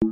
Okay,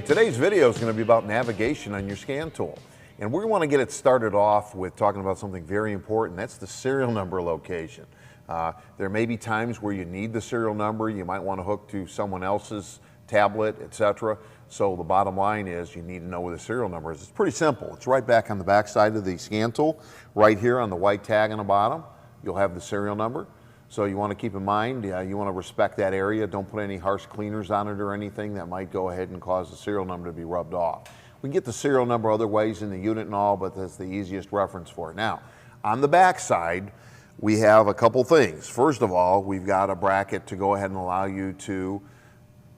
today's video is going to be about navigation on your scan tool. And we want to get it started off with talking about something very important. That's the serial number location. There may be times where you need the serial number. You might want to hook to someone else's tablet, etc. So the bottom line is you need to know where the serial number is. It's pretty simple. It's right back on the back side of the scan tool. Right here on the white tag on the bottom, you'll have the serial number. So you want to keep in mind, you want to respect that area. Don't put any harsh cleaners on it or anything that might go ahead and cause the serial number to be rubbed off. We can get the serial number other ways in the unit and all, but that's the easiest reference for it. Now, on the back side, we have a couple things. First of all, we've got a bracket to go ahead and allow you to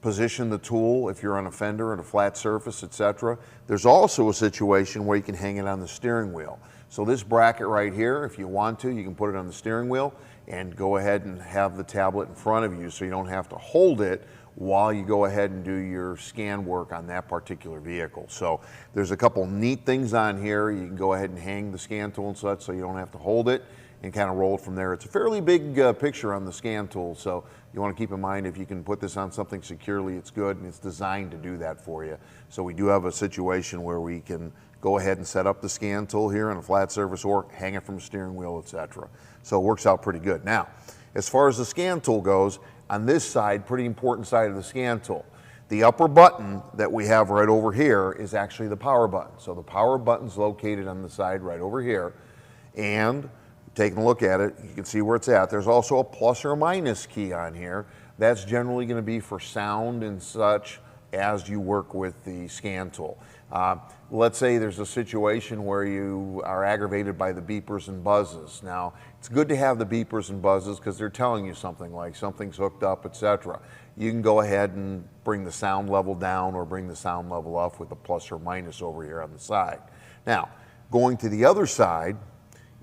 position the tool if you're on a fender and a flat surface, etc. There's also a situation where you can hang it on the steering wheel. So this bracket right here, if you want to, you can put it on the steering wheel and go ahead and have the tablet in front of you so you don't have to hold it while you go ahead and do your scan work on that particular vehicle. So there's a couple neat things on here. You can go ahead and hang the scan tool and such so you don't have to hold it and kind of roll it from there. It's a fairly big picture on the scan tool, so you want to keep in mind if you can put this on something securely, it's good, and it's designed to do that for you. So we do have a situation where we can go ahead and set up the scan tool here on a flat surface or hang it from a steering wheel, etc. So it works out pretty good. Now, as far as the scan tool goes, on this side, pretty important side of the scan tool, the upper button that we have right over here is actually the power button. So the power button's located on the side right over here, and taking a look at it, you can see where it's at. There's also a plus or minus key on here. That's generally going to be for sound and such as you work with the scan tool. Let's say there's a situation where you are aggravated by the beepers and buzzes. Now, it's good to have the beepers and buzzes because they're telling you something like something's hooked up, etc. You can go ahead and bring the sound level down or bring the sound level up with a plus or minus over here on the side. Now, going to the other side,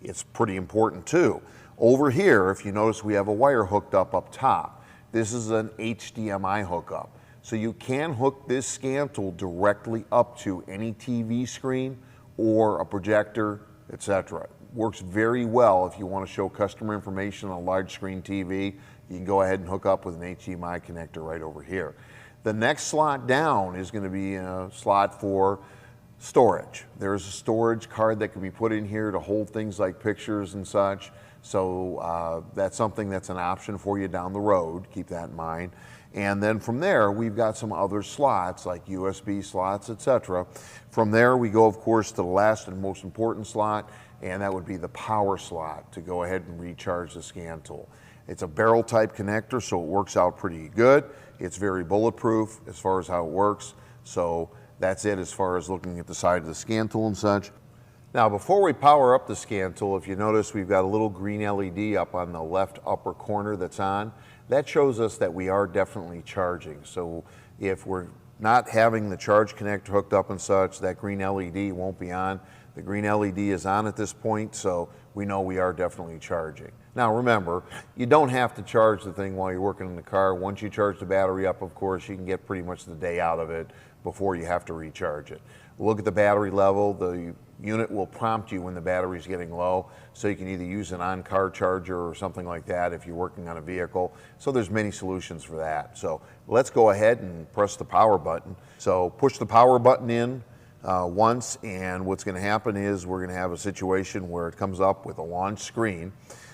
it's pretty important too. Over here, if you notice, we have a wire hooked up top. This is an HDMI hookup. So you can hook this scan tool directly up to any TV screen or a projector, etc. Works very well if you want to show customer information on a large screen TV. You can go ahead and hook up with an HDMI connector right over here. The next slot down is going to be a slot for storage. There's a storage card that can be put in here to hold things like pictures and such. So that's something that's an option for you down the road. Keep that in mind. And then from there, we've got some other slots like USB slots, etc. From there, we go, of course, to the last and most important slot, and that would be the power slot to go ahead and recharge the scan tool. It's a barrel type connector, so it works out pretty good. It's very bulletproof as far as how it works. So that's it as far as looking at the side of the scan tool and such. Now, before we power up the scan tool, if you notice, we've got a little green LED up on the left upper corner that's on. That shows us that we are definitely charging. So if we're not having the charge connector hooked up and such, that green LED won't be on. The green LED is on at this point, so we know we are definitely charging. Now remember, you don't have to charge the thing while you're working in the car. Once you charge the battery up, of course, you can get pretty much the day out of it before you have to recharge it. Look at the battery level. The unit will prompt you when the battery's getting low, so you can either use an on-car charger or something like that if you're working on a vehicle. So there's many solutions for that. So let's go ahead and press the power button. So push the power button in once, and what's going to happen is we're going to have a situation where it comes up with a launch screen.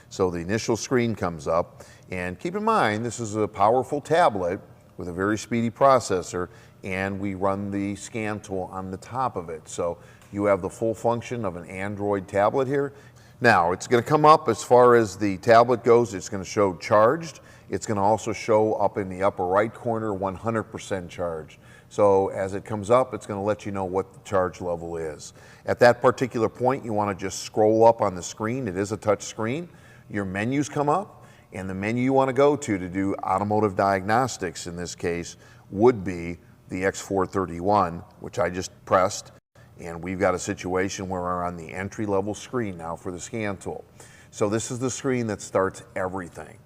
So the initial screen comes up, and keep in mind this is a powerful tablet with a very speedy processor, and we run the scan tool on the top of it. So you have the full function of an Android tablet here. Now, it's going to come up as far as the tablet goes. It's going to show charged. It's going to also show up in the upper right corner 100% charged. So as it comes up, it's going to let you know what the charge level is. At that particular point, you want to just scroll up on the screen. It is a touch screen. Your menus come up, and the menu you want to go to do automotive diagnostics in this case would be the X431, which I just pressed. And we've got a situation where we're on the entry-level screen now for the scan tool. So this is the screen that starts everything.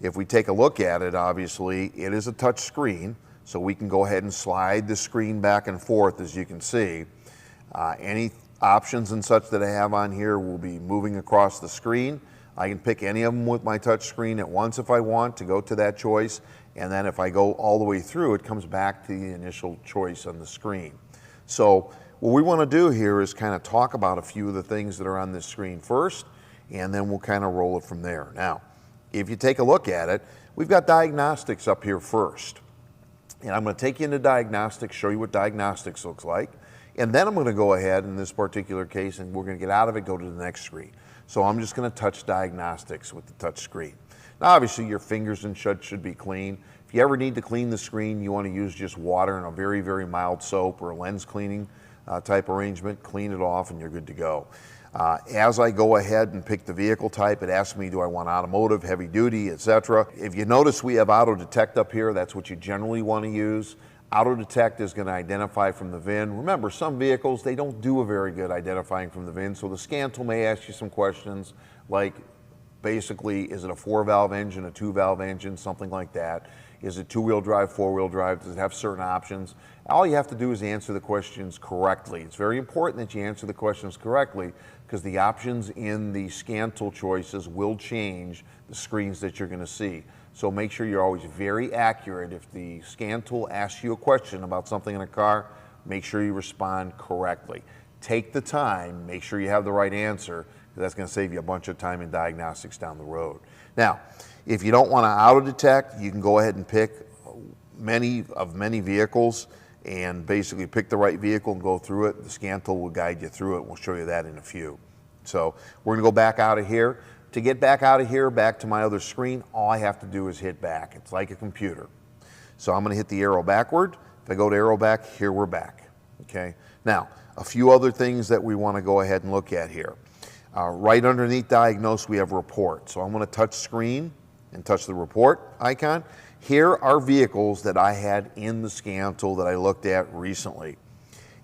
If we take a look at it, obviously, it is a touch screen, so we can go ahead and slide the screen back and forth, as you can see. Any options and such that I have on here will be moving across the screen. I can pick any of them with my touch screen at once if I want to go to that choice, and then if I go all the way through, it comes back to the initial choice on the screen. So what we want to do here is kind of talk about a few of the things that are on this screen first, and then we'll kind of roll it from there. Now, if you take a look at it, we've got diagnostics up here first. And I'm going to take you into diagnostics, show you what diagnostics looks like, and then I'm going to go ahead in this particular case, and we're going to get out of it, go to the next screen. So I'm just going to touch diagnostics with the touch screen. Now obviously your fingers and such should be clean. If you ever need to clean the screen, you want to use just water and a very, very mild soap or a lens cleaning type arrangement, clean it off and you're good to go. As I go ahead and pick the vehicle type, it asks me, do I want automotive, heavy duty, etc. If you notice we have auto detect up here, that's what you generally want to use. Auto detect is going to identify from the VIN. Remember, some vehicles, they don't do a very good identifying from the VIN, so the scan tool may ask you some questions like, basically, is it a 4-valve engine, a 2-valve engine, something like that? Is it 2-wheel drive, 4-wheel drive? Does it have certain options? All you have to do is answer the questions correctly. It's very important that you answer the questions correctly because the options in the scan tool choices will change the screens that you're going to see. So make sure you're always very accurate. If the scan tool asks you a question about something in a car, make sure you respond correctly. Take the time, make sure you have the right answer, because that's going to save you a bunch of time in diagnostics down the road. Now, if you don't want to auto detect, you can go ahead and pick many vehicles and basically pick the right vehicle and go through it. The scan tool will guide you through it. We'll show you that in a few. So we're going to go back out of here. To get back out of here, back to my other screen, all I have to do is hit back. It's like a computer. So I'm going to hit the arrow backward. If I go to arrow back, here we're back. Okay. Now, a few other things that we want to go ahead and look at here. Right underneath diagnose, we have report. So I'm going to touch screen and touch the report icon. Here are vehicles that I had in the scan tool that I looked at recently.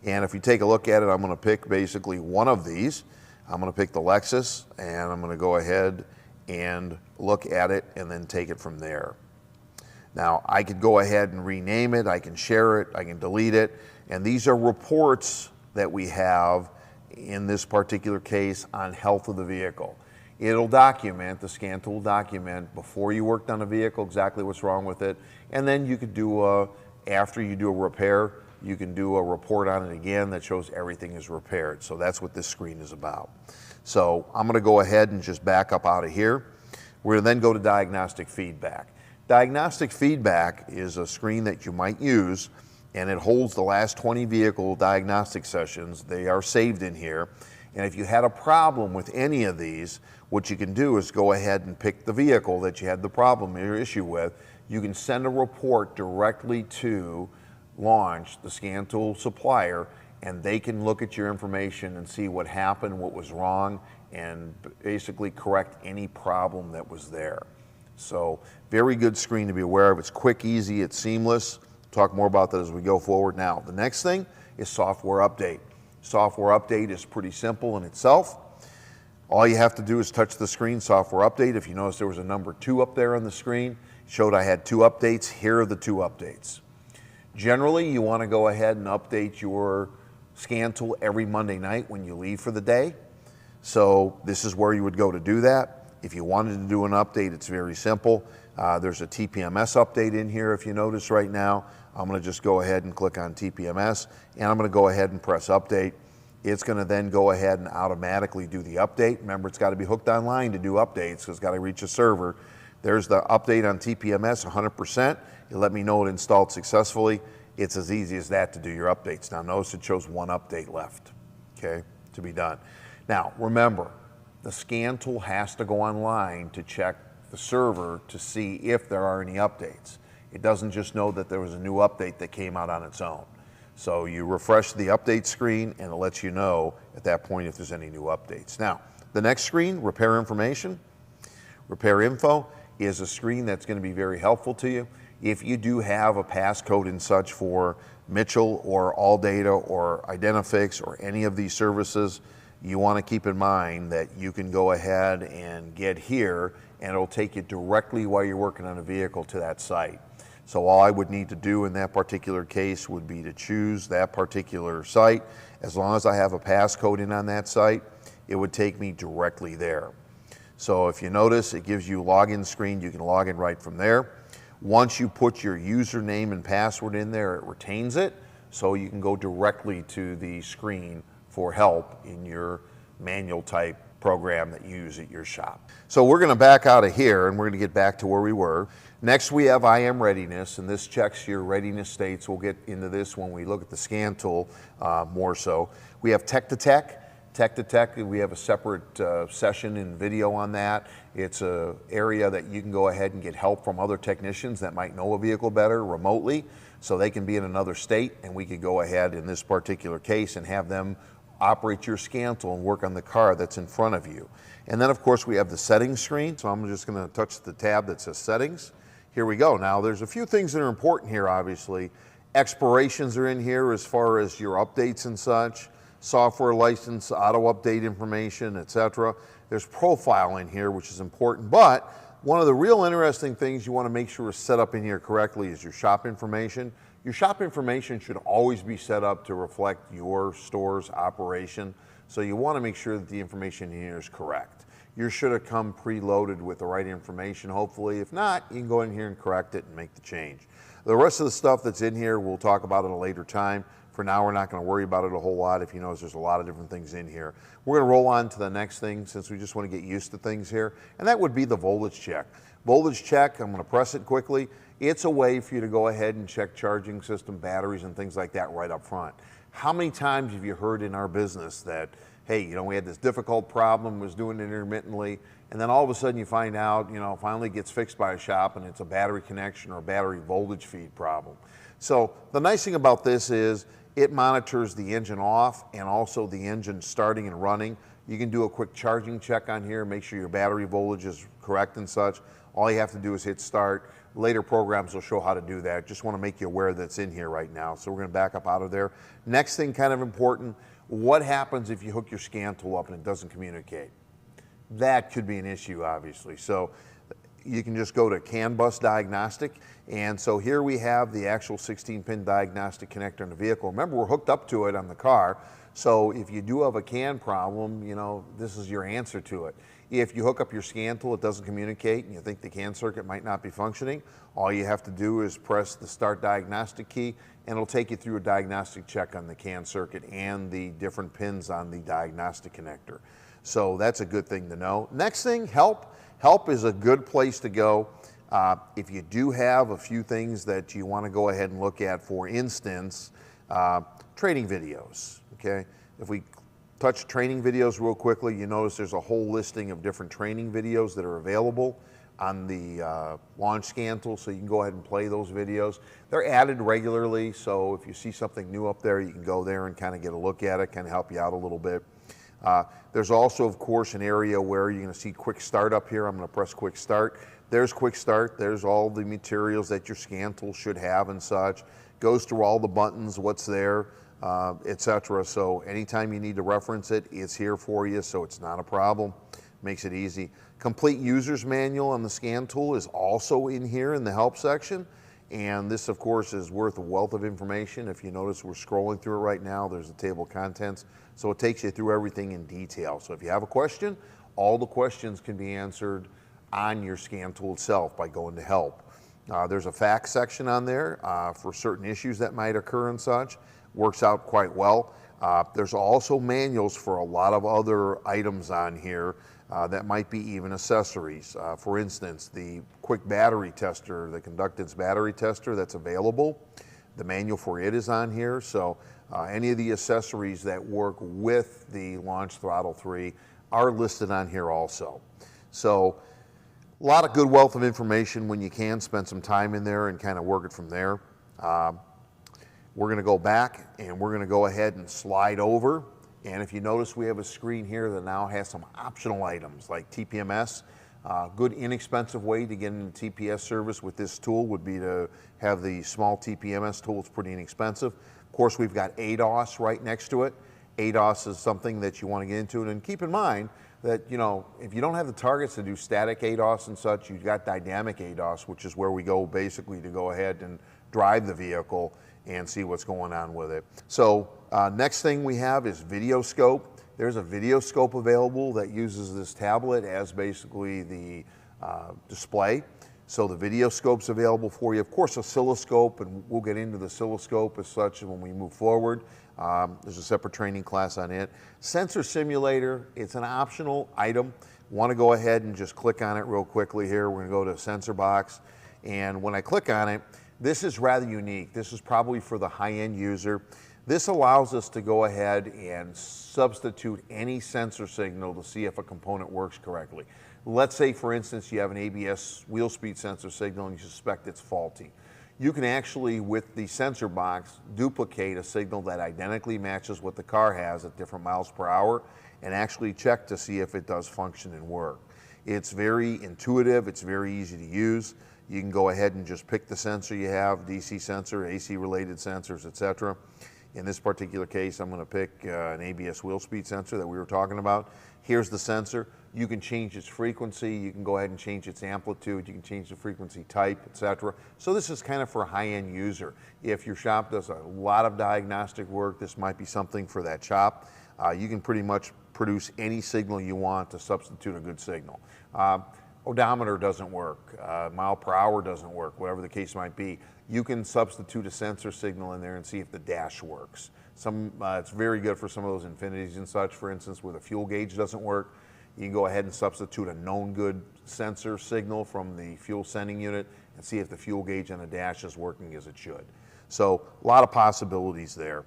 And if you take a look at it, I'm going to pick basically one of these. I'm going to pick the Lexus and I'm going to go ahead and look at it and then take it from there. Now I could go ahead and rename it, I can share it, I can delete it, and these are reports that we have in this particular case on health of the vehicle. It'll document, the scan tool will document before you worked on a vehicle exactly what's wrong with it, and then you could do after you do a repair, you can do a report on it again that shows everything is repaired. So that's what this screen is about. So I'm going to go ahead and just back up out of here. We're going to then go to diagnostic feedback. Diagnostic feedback is a screen that you might use, and it holds the last 20 vehicle diagnostic sessions. They are saved in here. And if you had a problem with any of these, what you can do is go ahead and pick the vehicle that you had the problem or issue with. You can send a report directly to Launch, the scan tool supplier, and they can look at your information and see what happened, what was wrong, and basically correct any problem that was there. So very good screen to be aware of. It's quick, easy, it's seamless. Talk more about that as we go forward. Now, the next thing is software update. Software update is pretty simple in itself. All you have to do is touch the screen, software update. If you notice there was a number 2 up there on the screen, it showed I had 2 updates. Here are the 2 updates. Generally, you want to go ahead and update your scan tool every Monday night when you leave for the day. So this is where you would go to do that. If you wanted to do an update, it's very simple. There's a TPMS update in here if you notice right now. I'm going to just go ahead and click on TPMS, and I'm going to go ahead and press update. It's going to then go ahead and automatically do the update. Remember, it's got to be hooked online to do updates because it's got to reach a server. There's the update on TPMS, 100%. It let me know it installed successfully. It's as easy as that to do your updates. Now notice it shows 1 update left, okay, to be done. Now remember, the scan tool has to go online to check the server to see if there are any updates. It doesn't just know that there was a new update that came out on its own. So you refresh the update screen and it lets you know at that point if there's any new updates. Now, the next screen, repair information. Repair info is a screen that's going to be very helpful to you. If you do have a passcode and such for Mitchell or ALLDATA or Identifix or any of these services, you want to keep in mind that you can go ahead and get here and it'll take you directly while you're working on a vehicle to that site. So all I would need to do in that particular case would be to choose that particular site. As long as I have a passcode in on that site, it would take me directly there. So if you notice, it gives you a login screen. You can log in right from there. Once you put your username and password in there, it retains it, so you can go directly to the screen for help in your manual type program that you use at your shop. So we're going to back out of here and we're going to get back to where we were. Next we have IM readiness, and this checks your readiness states. We'll get into this when we look at the scan tool more so. We have Tech to Tech. Tech to Tech, we have a separate session and video on that. It's an area that you can go ahead and get help from other technicians that might know a vehicle better remotely, so they can be in another state, and we could go ahead in this particular case and have them operate your scan tool and work on the car that's in front of you. And then of course we have the settings screen, so I'm just going to touch the tab that says settings. Here we go. Now there's a few things that are important here, obviously. Expirations are in here as far as your updates and such. Software license, auto update information, etc. There's profile in here, which is important, but one of the real interesting things you want to make sure is set up in here correctly is your shop information. Your shop information should always be set up to reflect your store's operation, so you want to make sure that the information in here is correct. You should have come preloaded with the right information, hopefully. If not, you can go in here and correct it and make the change. The rest of the stuff that's in here, we'll talk about at a later time. For now, we're not going to worry about it a whole lot. If you notice, there's a lot of different things in here. We're going to roll on to the next thing since we just want to get used to things here, and that would be the voltage check. Voltage check, I'm going to press it quickly. It's a way for you to go ahead and check charging system, batteries, and things like that right up front. How many times have you heard in our business that, hey, you know, we had this difficult problem, was doing it intermittently, and then all of a sudden you find out, you know, finally gets fixed by a shop and it's a battery connection or a battery voltage feed problem. So the nice thing about this is it monitors the engine off and also the engine starting and running. You can do a quick charging check on here, make sure your battery voltage is correct and such. All you have to do is hit start. Later programs will show how to do that. Just want to make you aware that's in here right now. So we're going to back up out of there. Next thing, kind of important, what happens if you hook your scan tool up and it doesn't communicate? That could be an issue, obviously. So you can just go to CAN bus diagnostic. And so here we have the actual 16-pin diagnostic connector in the vehicle. Remember, we're hooked up to it on the car. So if you do have a CAN problem, you know, this is your answer to it. If you hook up your scan tool, it doesn't communicate, and you think the CAN circuit might not be functioning, all you have to do is press the start diagnostic key, and it'll take you through a diagnostic check on the CAN circuit and the different pins on the diagnostic connector. So that's a good thing to know. Next thing, help. Help is a good place to go. If you do have a few things that you want to go ahead and look at, for instance, training videos, okay? If we touch training videos real quickly, you notice there's a whole listing of different training videos that are available on the launch scan tool, so you can go ahead and play those videos. They're added regularly, so if you see something new up there, you can go there and kind of get a look at it, kind of help you out a little bit. There's also, of course, an area where you're going to see quick start up here. I'm going to press quick start. There's quick start. There's all the materials that your scan tool should have and such. Goes through all the buttons, what's there, etc. So anytime you need to reference it, it's here for you, so it's not a problem. Makes it easy. Complete user's manual on the scan tool is also in here in the help section. And this, of course, is worth a wealth of information. If you notice, we're scrolling through it right now. There's a table of contents. So it takes you through everything in detail. So if you have a question, all the questions can be answered on your scan tool itself by going to help. There's a facts section on there for certain issues that might occur and such. Works out quite well. There's also manuals for a lot of other items on here that might be even accessories. For instance, the quick battery tester, the conductance battery tester that's available, the manual for it is on here. So any of the accessories that work with the Launch Throttle 3 are listed on here also. So a lot of good wealth of information. When you can, spend some time in there and kind of work it from there. We're going to go back and we're going to go ahead and slide over. And if you notice, we have a screen here that now has some optional items like TPMS. Good inexpensive way to get into TPS service with this tool would be to have the small TPMS tool. It's pretty inexpensive. Of course, we've got ADOS right next to it. ADAS is something that you want to get into. And keep in mind that, you know, if you don't have the targets to do static ADAS and such, you've got dynamic ADAS, which is where we go basically to go ahead and drive the vehicle and see what's going on with it. So next thing we have is video scope. There's a video scope available that uses this tablet as basically the display. So the video scope's available for you. Of course, oscilloscope, and we'll get into the oscilloscope as such when we move forward. There's a separate training class on it. Sensor simulator, it's an optional item. Want to go ahead and just click on it real quickly here. We're going to go to sensor box. And when I click on it, this is rather unique. This is probably for the high-end user. This allows us to go ahead and substitute any sensor signal to see if a component works correctly. Let's say, for instance, you have an ABS wheel speed sensor signal and you suspect it's faulty. You can actually, with the sensor box, duplicate a signal that identically matches what the car has at different miles per hour and actually check to see if it does function and work. It's very intuitive, it's very easy to use. You can go ahead and just pick the sensor you have, DC sensor, AC related sensors, etc. In this particular case, I'm going to pick an ABS wheel speed sensor that we were talking about. Here's the sensor. You can change its frequency, you can go ahead and change its amplitude, you can change the frequency type, etc. So this is kind of for a high-end user. If your shop does a lot of diagnostic work, this might be something for that shop. You can pretty much produce any signal you want to substitute a good signal. Odometer doesn't work, mile per hour doesn't work, whatever the case might be. You can substitute a sensor signal in there and see if the dash works. It's very good for some of those Infinitis and such, for instance, where the fuel gauge doesn't work. You can go ahead and substitute a known good sensor signal from the fuel sending unit and see if the fuel gauge on the dash is working as it should. So a lot of possibilities there.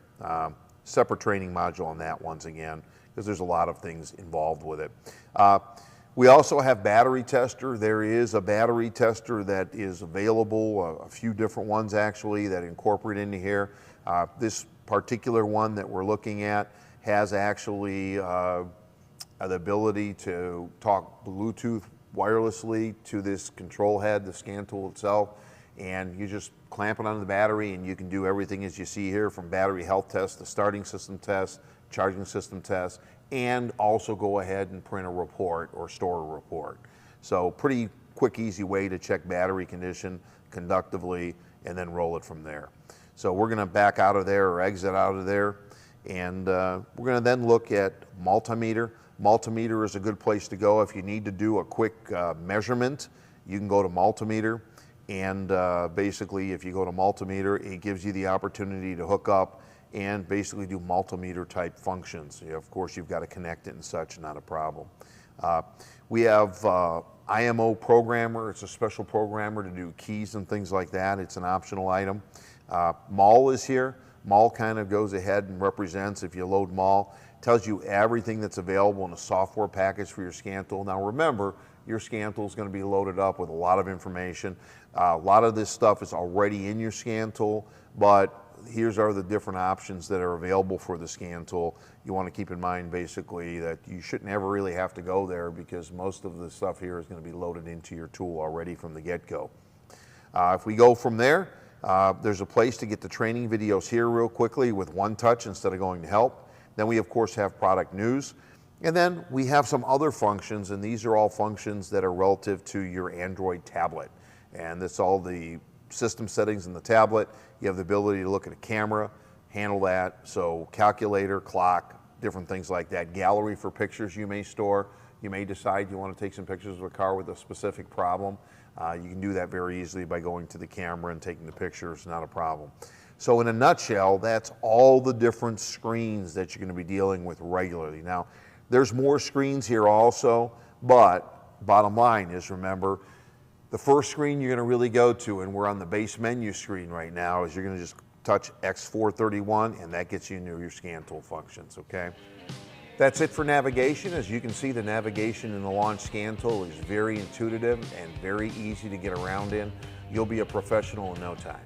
Separate training module on that once again, because there's a lot of things involved with it. We also have battery tester. There is a battery tester that is available, a few different ones actually that incorporate into here. This particular one that we're looking at has actually the ability to talk Bluetooth wirelessly to this control head, the scan tool itself, and you just clamp it onto the battery and you can do everything as you see here, from battery health test to starting system test, charging system test, and also go ahead and print a report or store a report. So pretty quick, easy way to check battery condition conductively and then roll it from there. So we're going to back out of there or exit out of there, and we're going to then look at multimeter. Multimeter is a good place to go if you need to do a quick measurement. You can go to multimeter, and basically if you go to multimeter, it gives you the opportunity to hook up and basically do multimeter type functions. Of course, you've got to connect it and such, not a problem. We have IMO programmer. It's a special programmer to do keys and things like that. It's an optional item. MAL is here. MAL kind of goes ahead and represents, if you load MAL, tells you everything that's available in a software package for your scan tool. Now remember, your scan tool is going to be loaded up with a lot of information. A lot of this stuff is already in your scan tool, but here's are the different options that are available for the scan tool. You want to keep in mind basically that you shouldn't ever really have to go there, because most of the stuff here is going to be loaded into your tool already from the get-go. If we go from there, there's a place to get the training videos here real quickly with one touch instead of going to help. Then we of course have product news, and then we have some other functions, and these are all functions that are relative to your Android tablet. And that's all the system settings in the tablet. You have the ability to look at a camera, handle that, so calculator, clock, different things like that. Gallery for pictures you may store. You may decide you want to take some pictures of a car with a specific problem. You can do that very easily by going to the camera and taking the pictures, not a problem. So in a nutshell, that's all the different screens that you're going to be dealing with regularly. Now, there's more screens here also, but bottom line is, remember, the first screen you're going to really go to, and we're on the base menu screen right now, is you're going to just touch X431, and that gets you into your scan tool functions, okay? That's it for navigation. As you can see, the navigation in the Launch Scan Tool is very intuitive and very easy to get around in. You'll be a professional in no time.